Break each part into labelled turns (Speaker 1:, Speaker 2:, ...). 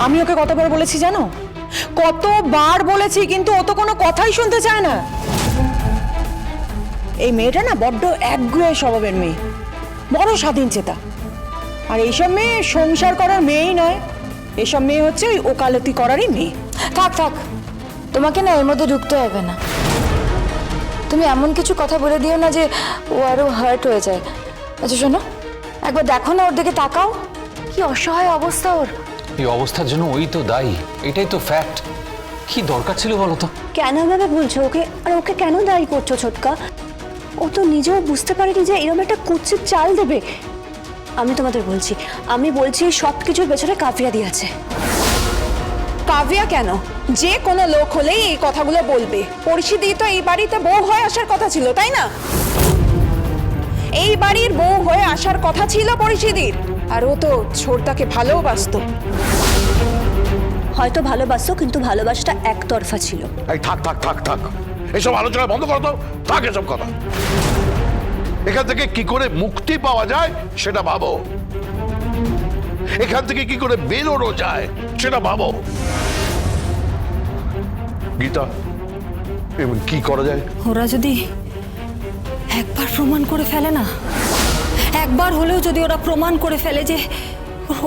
Speaker 1: আমি ওকে কতবার বলেছি জানো, কতবার বলেছি, কিন্তু ও তো কোনো কথাই শুনতে চায় না। এই মেয়েটা না বড্ড একগুঁয়ে স্বভাবের মেয়ে, বড় স্বাধীন চেতা। আর এইসব মেয়ে সংসার করার মেয়েই নয়, এসব মেয়ে হচ্ছে ওই ওকালতি করারই মেয়ে।
Speaker 2: থাক থাক, তোমাকে না এর মধ্যে ঢুকতে হবে না। তুমি এমন কিছু কথা বলে দিও না যে ও আরো হার্ট হয়ে যায়। আচ্ছা শোনো, একবার দেখো না ওর দিকে তাকাও, কি অসহায় অবস্থা ওর।
Speaker 3: এই অবস্থার জন্য ওই তো দায়ী, এটাই তো ফ্যাক্ট। কি দরকার ছিল বলো তো?
Speaker 4: কেন ভাবে বলছো ওকে? আর ওকে কেন দায়ী করছো ছোটকা? ও তো নিজেও বুঝতে পারেনি যে এরকম একটা কুৎসিত চাল দেবে। আমি তোমাদের বলছি, আমি বলছি সব কিছুর পেছনে কাফিয়া দিয়ে আছে।
Speaker 1: কাভিয়া কেন? যে কোনো লোক হলেই এই কথাগুলো বলবে। পরিচিতি তো এই বাড়িতে বউ হয়ে আসার কথা ছিল, তাই না? এই বাড়ির বউ হয়ে আসার কথা ছিল পরিচিতির, আর ও তো ছোটদাকে ভালোবাসতো।
Speaker 4: হয়তো ভালোবাসো, কিন্তু ভালোবাসাটা একতরফা ছিল।
Speaker 5: এই থাক থাক থাক থাক, এসব আলোচনা বন্ধ করো তো। থাক এসব কথা। এখান থেকে কি করে মুক্তি পাওয়া যায় সেটা ভাবো, এখান থেকে কি করে বেরোনো যায় সেটা ভাবো। গীতা, এবার কি করা যায়?
Speaker 6: ওরা যদি একবার প্রমাণ করে ফেলে না, একবার হলেও যদি ওরা প্রমাণ করে ফেলে যে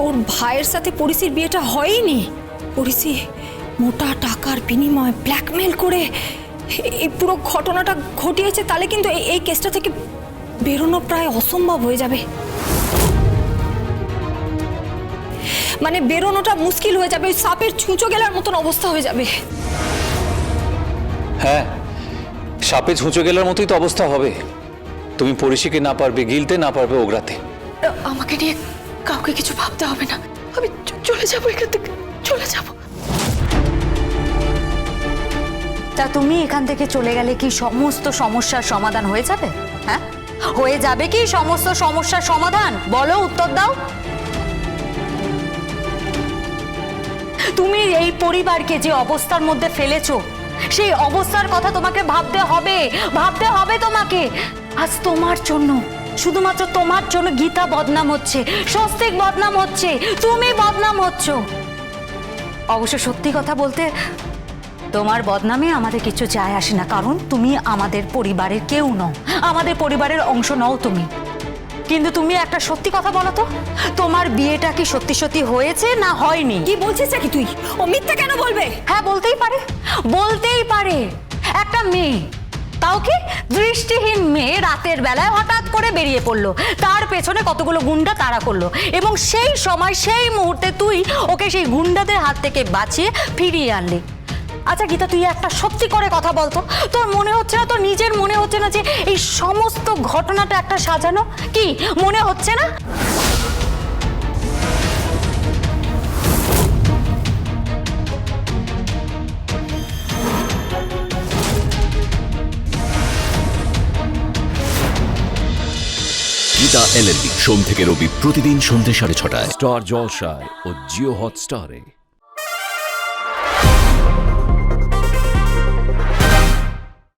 Speaker 6: ওর ভাইয়ের সাথে পরিচির বিয়েটা হয়নি, পরিচি মোটা টাকার বিনিময়ে ব্ল্যাকমেল করে এই পুরো ঘটনাটা ঘটিয়েছে, তাহলে কিন্তু এই কেসটা থেকে বেরোনো প্রায় অসম্ভব হয়ে যাবে। মানে বেরোনোটা মুশকিল হয়ে যাবে, ওই সাপের ছুঁচো গেলার মতন অবস্থা হয়ে যাবে।
Speaker 3: হ্যাঁ, সাপে ছুঁচো গেলার মতোই তো অবস্থা হবে। তুমি পরিচিকে না পারবে গিলতে, না পারবে ওগরাতে।
Speaker 2: আমাকে নিয়ে কাউকে কিছু ভাবতে হবে না, আমি চলে যাবো এখান থেকে, চলে যাব।
Speaker 7: তা তুমি এখান থেকে চলে গেলে কি সমস্ত সমস্যার সমাধান হয়ে যাবে? হ্যাঁ, হয়ে যাবে কি সমস্ত সমস্যার সমাধান? বলো, উত্তর দাও। তুমি এই পরিবারকে যে অবস্থার মধ্যে ফেলেছো, সেই অবস্থার কথা তোমাকে ভাবতে হবে, ভাবতে হবে তোমাকে। আজ তোমার জন্য, শুধুমাত্র তোমার জন্য গীতা বদনাম হচ্ছে, স্বস্তিক বদনাম হচ্ছে, তুমি বদনাম হচ্ছ। অবশ্য সত্যি কথা বলতে, তোমার বদনামে আমাদের কিছু যায় আসে না, কারণ তুমি আমাদের পরিবারের কেউ নও, আমাদের পরিবারের অংশ নও তুমি। কিন্তু তুমি একটা সত্যি কথা বলো তো, তোমার বিয়েটা কি সত্যি সত্যি হয়েছে না হয়নি?
Speaker 6: কি বলছিস কি তুই? ও মিথ্যা কেন বলবে?
Speaker 7: হ্যাঁ, বলতেই পারে, বলতেই পারে। একটা মেয়ে, তাও কি দৃষ্টিহীন মেয়ে, রাতের বেলায় হঠাৎ করে বেরিয়ে পড়লো, তার পেছনে কতগুলো গুন্ডা তাড়া করলো, এবং সেই সময় সেই মুহূর্তে তুই ওকে সেই গুন্ডাদের হাত থেকে বাঁচিয়ে ফিরিয়ে আনলি। আচ্ছা গীতা, তুই একটা সত্যি করে কথা বলতো, তোর মনে হচ্ছে না, তোর নিজের মনে হচ্ছে না যে এই সমস্ত ঘটনাটা একটা সাজানো? কি মনে হচ্ছে না?
Speaker 8: গীতা LLB সোম থেকে রবি প্রতিদিন সন্ধ্যে 6:30টায় স্টার জলসায় ও জিও হটস্টারে।